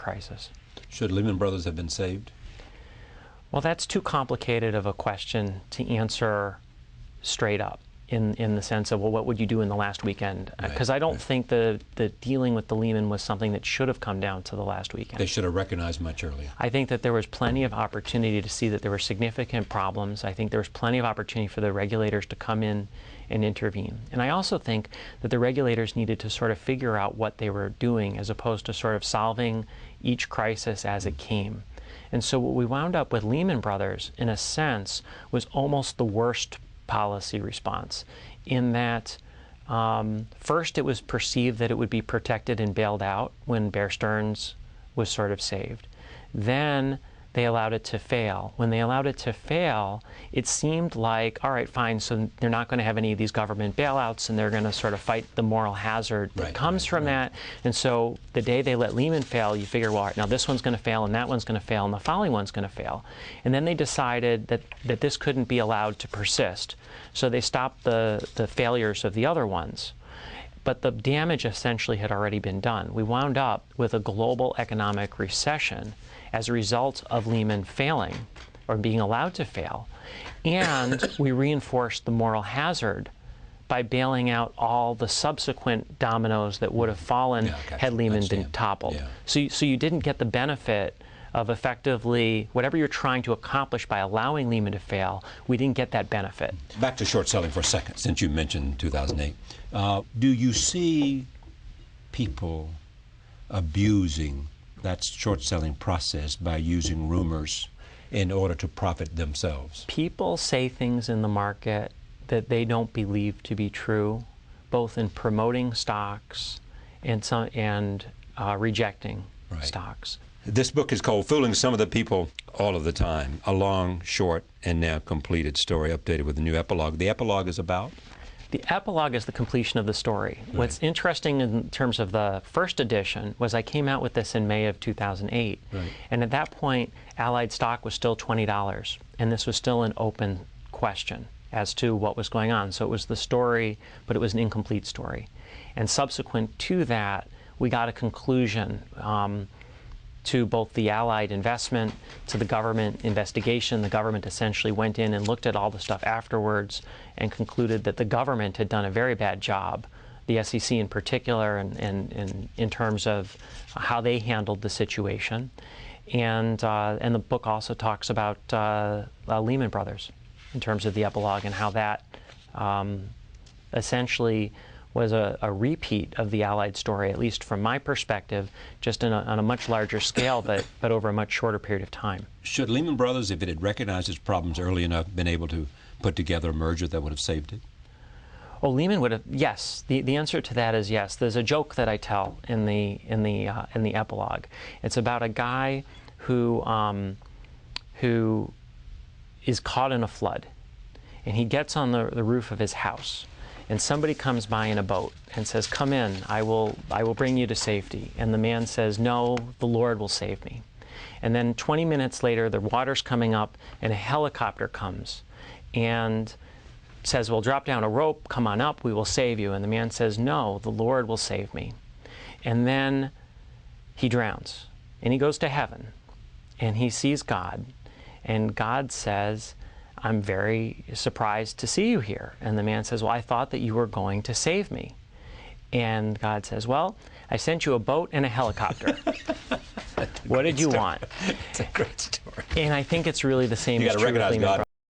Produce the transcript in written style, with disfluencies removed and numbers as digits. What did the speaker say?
crisis. Should Lehman Brothers have been saved? Well, that's too complicated of a question to answer straight up in the sense of, well, what would you do in the last weekend? Because I don't think the dealing with the Lehman was something that should have come down to the last weekend. They should have recognized much earlier. I think that there was plenty of opportunity to see that there were significant problems. I think there was plenty of opportunity for the regulators to come in and intervene. And I also think that the regulators needed to sort of figure out what they were doing as opposed to sort of solving each crisis as it came. And so what we wound up with Lehman Brothers, in a sense, was almost the worst policy response, in that first it was perceived that it would be protected and bailed out when Bear Stearns was sort of saved. Then they allowed it to fail. When they allowed it to fail, it seemed like, all right, fine, so they're not going to have any of these government bailouts, and they're going to sort of fight the moral hazard that comes from that. And so the day they let Lehman fail, you figure, well, all right, now this one's going to fail, and that one's going to fail, and the following one's going to fail. And then they decided that this couldn't be allowed to persist. So they stopped the failures of the other ones. But the damage essentially had already been done. We wound up with a global economic recession as a result of Lehman failing or being allowed to fail. And we reinforced the moral hazard by bailing out all the subsequent dominoes that would have fallen had Lehman been toppled. So you didn't get the benefit of effectively whatever you're trying to accomplish by allowing Lehman to fail. We didn't get that benefit. Back to short selling for a second, since you mentioned 2008. Do you see people abusing that short-selling process by using rumors in order to profit themselves? People say things in the market that they don't believe to be true, both in promoting stocks and rejecting stocks. This book is called Fooling Some of the People All of the Time, a long, short, and now completed story updated with a new epilogue. The epilogue is about? The epilogue is the completion of the story. What's interesting in terms of the first edition was I came out with this in May of 2008. And at that point, Allied stock was still $20. And this was still an open question as to what was going on. So it was the story, but it was an incomplete story. And subsequent to that, we got a conclusion to both the Allied investment, to the government investigation. The government essentially went in and looked at all the stuff afterwards and concluded that the government had done a very bad job, the SEC in particular, and in terms of how they handled the situation. And the book also talks about Lehman Brothers in terms of the epilogue and how that essentially was a repeat of the Allied story, at least from my perspective, just on a much larger scale, but over a much shorter period of time. Should Lehman Brothers, if it had recognized its problems early enough, been able to put together a merger that would have saved it? Oh, Lehman would have. Yes. The answer to that is yes. There's a joke that I tell in the epilogue. It's about a guy who is caught in a flood, and he gets on the roof of his house. And somebody comes by in a boat and says, "Come in, I will bring you to safety." And the man says, "No, the Lord will save me." And then 20 minutes later, the water's coming up, and a helicopter comes and says, "Well, drop down a rope, come on up, we will save you." And the man says, "No, the Lord will save me." And then he drowns, and he goes to heaven, and he sees God, and God says, "I'm very surprised to see you here." And the man says, "Well, I thought that you were going to save me." And God says, "Well, I sent you a boat and a helicopter. What did you want?" It's a great story. And I think it's really the same You as got to true with recognize Lehman God. Brothers.